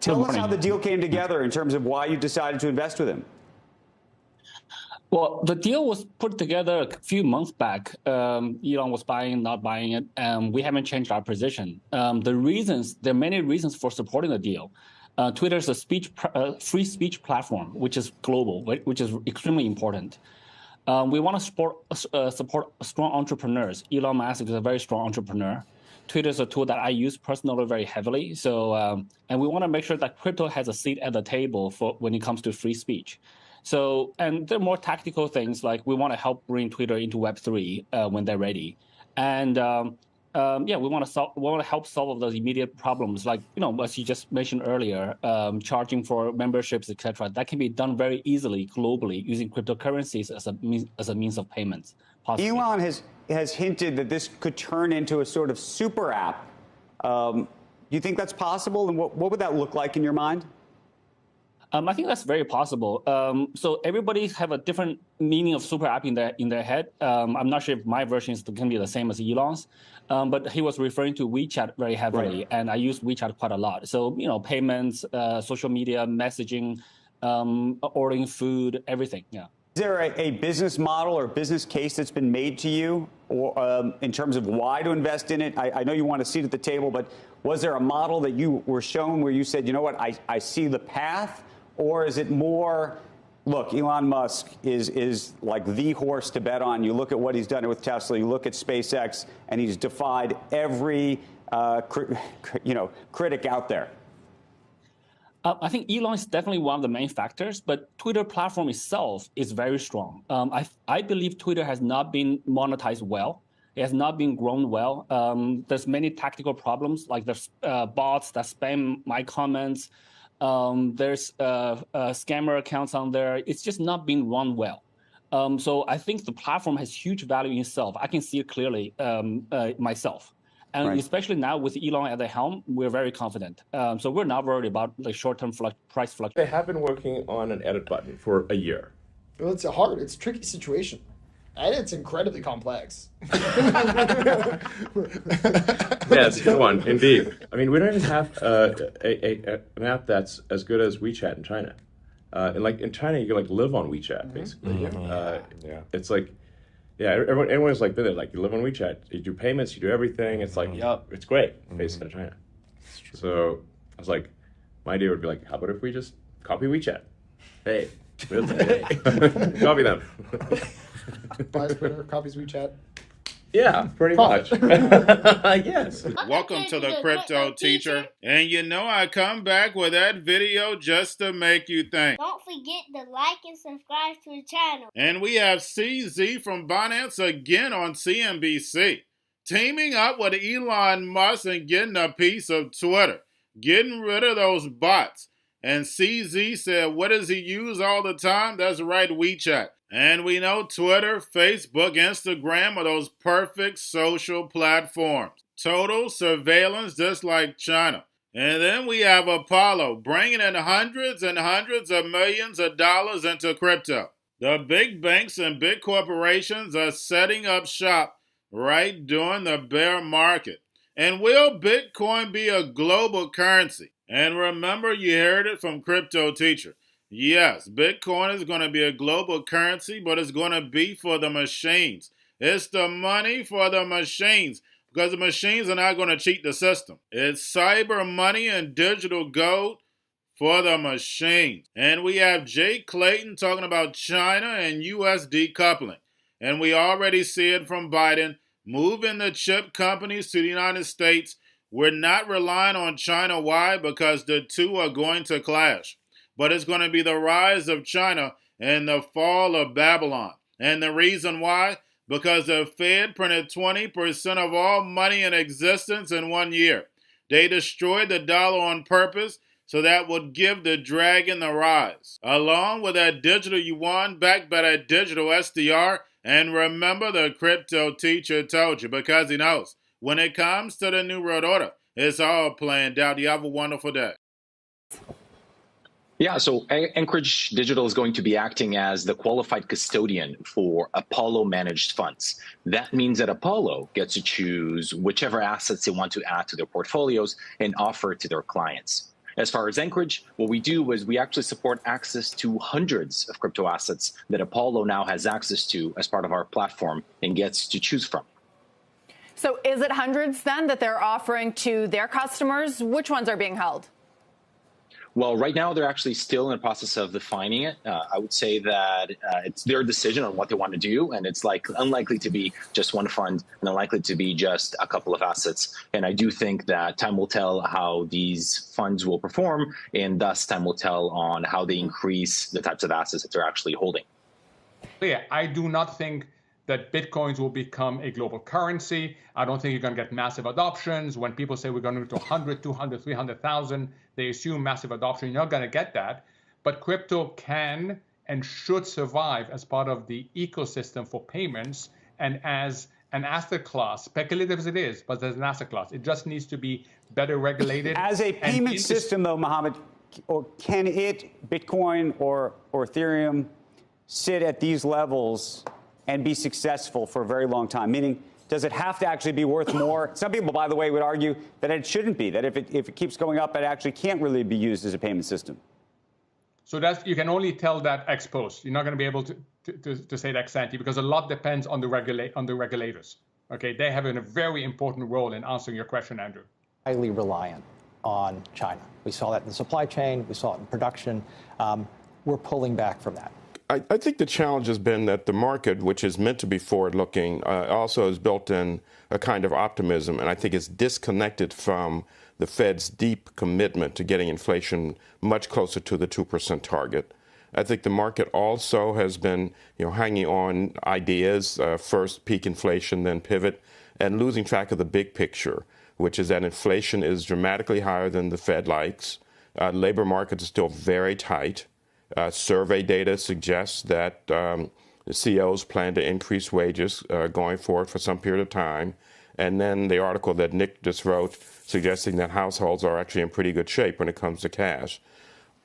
Tell us how the deal came together in terms of why you decided to invest with him. Well, the deal was put together a few months back. Elon was buying, not buying it, and we haven't changed our position. There are many reasons for supporting the deal. Twitter is a free speech platform, which is global, which is extremely important. We want to support strong entrepreneurs. Elon Musk is a very strong entrepreneur. Twitter is a tool that I use personally very heavily. So, and we want to make sure that crypto has a seat at the table for when it comes to free speech. So, and there are more tactical things like we want to help bring Twitter into Web3 when they're ready, and we want to help solve those immediate problems, like as you just mentioned earlier, charging for memberships, etc. That can be done very easily globally using cryptocurrencies as a means of payments. Possibly. Elon has hinted that this could turn into a sort of super app. Do you think that's possible, and what would that look like in your mind? I think that's very possible. So everybody have a different meaning of super app in their head. I'm not sure if my version is going to be the same as Elon's, but he was referring to WeChat very heavily, right. And I use WeChat quite a lot. So payments, social media, messaging, ordering food, everything. Yeah. Is there a business model or business case that's been made to you, or in terms of why to invest in it? I know you want a seat at the table, but was there a model that you were shown where you said, you know what, I see the path? Or is it more, look, Elon Musk is like the horse to bet on. You look at what he's done with Tesla, you look at SpaceX, and he's defied every critic out there. I think Elon is definitely one of the main factors, but Twitter platform itself is very strong. I believe Twitter has not been monetized well. It has not been grown well. There's many tactical problems, like there's bots that spam my comments. There's scammer accounts on there. It's just not being run well. So I think the platform has huge value in itself. I can see it clearly myself. And right. Especially now with Elon at the helm, we're very confident. So we're not worried about the short-term price fluctuation. They have been working on an edit button for a year. Well, it's a tricky situation. And it's incredibly complex. Yes, good one, indeed. I mean, we don't even have an app that's as good as WeChat in China. And like in China, you can live on WeChat, basically. Yeah. It's like, everyone's like, you live on WeChat, you do payments, you do everything. It's like, it's great, based in China. So I was like, my idea would be like, how about if we just copy WeChat? Hey, copy them. Buys Twitter, copies WeChat. Yeah, pretty much. Yes. Welcome to the Crypto Teacher. And I come back with that video just to make you think. Don't forget to like and subscribe to the channel. And we have CZ from Binance again on CNBC. Teaming up with Elon Musk and getting a piece of Twitter. Getting rid of those bots. And CZ said, what does he use all the time? That's right, WeChat. And we know Twitter, Facebook, Instagram are those perfect social platforms. Total surveillance just like China. And then we have Apollo bringing in hundreds and hundreds of millions of dollars into crypto. The big banks and big corporations are setting up shop right during the bear market. And will Bitcoin be a global currency? And remember, you heard it from Cryptoteacher. Yes, Bitcoin is going to be a global currency, but it's going to be for the machines. It's the money for the machines, because the machines are not going to cheat the system. It's cyber money and digital gold for the machines. And we have Jay Clayton talking about China and U.S. decoupling. And we already see it from Biden, moving the chip companies to the United States. We're not relying on China. Why? Because the two are going to clash. But it's going to be the rise of China and the fall of Babylon. And the reason why? Because the Fed printed 20% of all money in existence in 1 year. They destroyed the dollar on purpose so that would give the dragon the rise. Along with that digital yuan backed by that digital SDR. And remember, the Crypto Teacher told you, because he knows when it comes to the New World Order, it's all planned out. You have a wonderful day. Yeah, so Anchorage Digital is going to be acting as the qualified custodian for Apollo managed funds. That means that Apollo gets to choose whichever assets they want to add to their portfolios and offer to their clients. As far as Anchorage, what we do is we actually support access to hundreds of crypto assets that Apollo now has access to as part of our platform and gets to choose from. So is it hundreds then that they're offering to their customers? Which ones are being held? Well, right now, they're actually still in the process of defining it. I would say that it's their decision on what they want to do, and it's unlikely to be just one fund and unlikely to be just a couple of assets. And I do think that time will tell how these funds will perform, and thus time will tell on how they increase the types of assets that they're actually holding. Yeah, I do not think that Bitcoins will become a global currency. I don't think you're going to get massive adoptions. When people say we're going to go to 100, 200, 300,000, they assume massive adoption. You're not going to get that. But crypto can and should survive as part of the ecosystem for payments and as an asset class, speculative as it is, but as an asset class. It just needs to be better regulated. As a payment system, though, Mohammed, or can Bitcoin or Ethereum, sit at these levels and be successful for a very long time? Meaning, does it have to actually be worth more? Some people, by the way, would argue that it shouldn't be, that if it keeps going up, it actually can't really be used as a payment system. So you can only tell that ex post. You're not going to be able to say that ex ante because a lot depends on the regulators. Okay, they have a very important role in answering your question, Andrew. Highly reliant on China. We saw that in the supply chain. We saw it in production. We're pulling back from that. I think the challenge has been that the market, which is meant to be forward-looking, also has built in a kind of optimism, and I think it's disconnected from the Fed's deep commitment to getting inflation much closer to the 2% target. I think the market also has been, hanging on ideas, first peak inflation, then pivot, and losing track of the big picture, which is that inflation is dramatically higher than the Fed likes. Labor markets are still very tight. Survey data suggests that the CEOs plan to increase wages going forward for some period of time. And then the article that Nick just wrote suggesting that households are actually in pretty good shape when it comes to cash.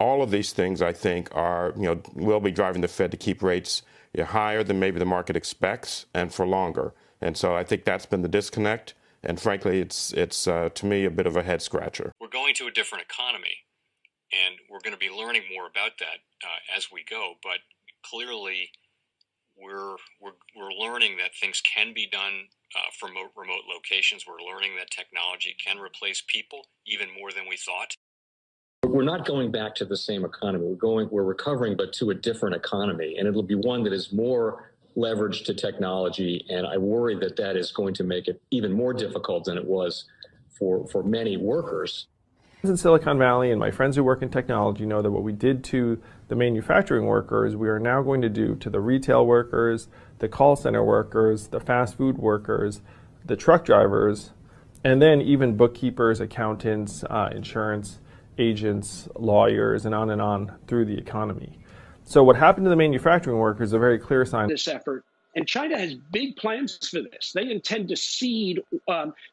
All of these things, I think, will be driving the Fed to keep rates higher than maybe the market expects and for longer. And so I think that's been the disconnect. And frankly, it's to me, a bit of a head scratcher. We're going to a different economy. And we're going to be learning more about that as we go. But clearly, we're learning that things can be done from remote locations. We're learning that technology can replace people even more than we thought. We're not going back to the same economy. We're recovering, but to a different economy, and it'll be one that is more leveraged to technology. And I worry that is going to make it even more difficult than it was for many workers. In Silicon Valley, and my friends who work in technology know that what we did to the manufacturing workers, we are now going to do to the retail workers, the call center workers, the fast food workers, the truck drivers, and then even bookkeepers, accountants, insurance agents, lawyers, and on through the economy. So what happened to the manufacturing workers is a very clear sign. This effort. And China has big plans for this. They intend to seed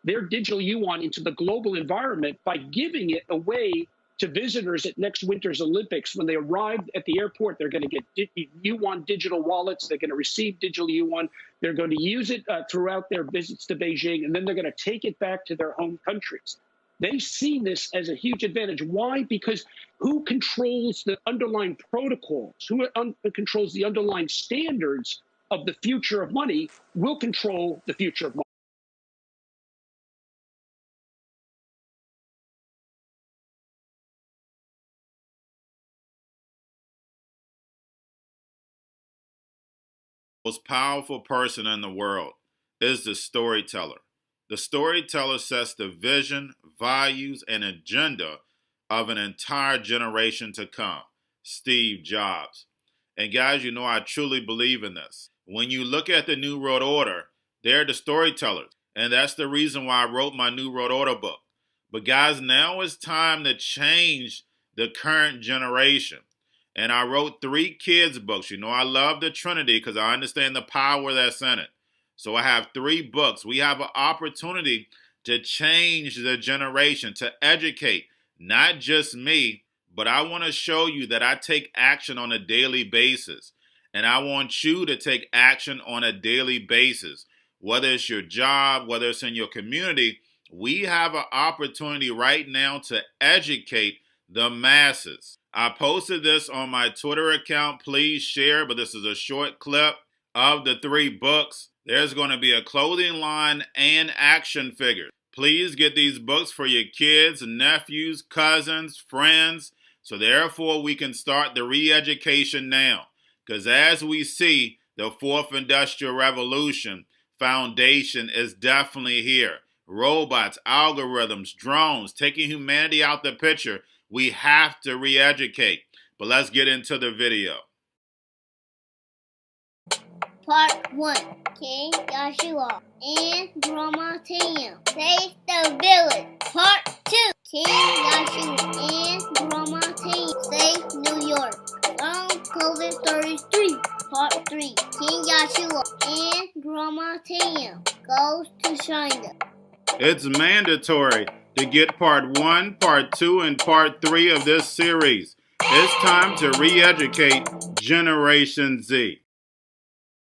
their digital yuan into the global environment by giving it away to visitors at next winter's Olympics. When they arrive at the airport, they're going to get yuan digital wallets. They're going to receive digital yuan. They're going to use it throughout their visits to Beijing, and then they're going to take it back to their home countries. They see this as a huge advantage. Why? Because who controls the underlying protocols, who controls the underlying standards of the future of money will control the future of money. Most powerful person in the world is the storyteller. The storyteller sets the vision, values, and agenda of an entire generation to come. Steve Jobs. And guys, I truly believe in this. When you look at the New World Order, they're the storytellers. And that's the reason why I wrote my New World Order book. But guys, now it's time to change the current generation. And I wrote 3 kids' books. I love the Trinity because I understand the power that's in it. So I have 3 books. We have an opportunity to change the generation, to educate, not just me, but I want to show you that I take action on a daily basis. And I want you to take action on a daily basis. Whether it's your job, whether it's in your community, we have an opportunity right now to educate the masses. I posted this on my Twitter account. Please share, but this is a short clip of the 3 books. There's going to be a clothing line and action figures. Please get these books for your kids, nephews, cousins, friends, so therefore we can start the re-education now. Because as we see, the 4th Industrial Revolution foundation is definitely here. Robots, algorithms, drones, taking humanity out the picture. We have to re-educate. But let's get into the video. Part 1. King Joshua and Grandma Tam save the village. Part 2. King Joshua and Grandma Tam save New York from COVID-33. Part 3. King Joshua and Grandma Tam goes to China. It's mandatory to get part 1, part 2, and part 3 of this series. It's time to re-educate Generation Z.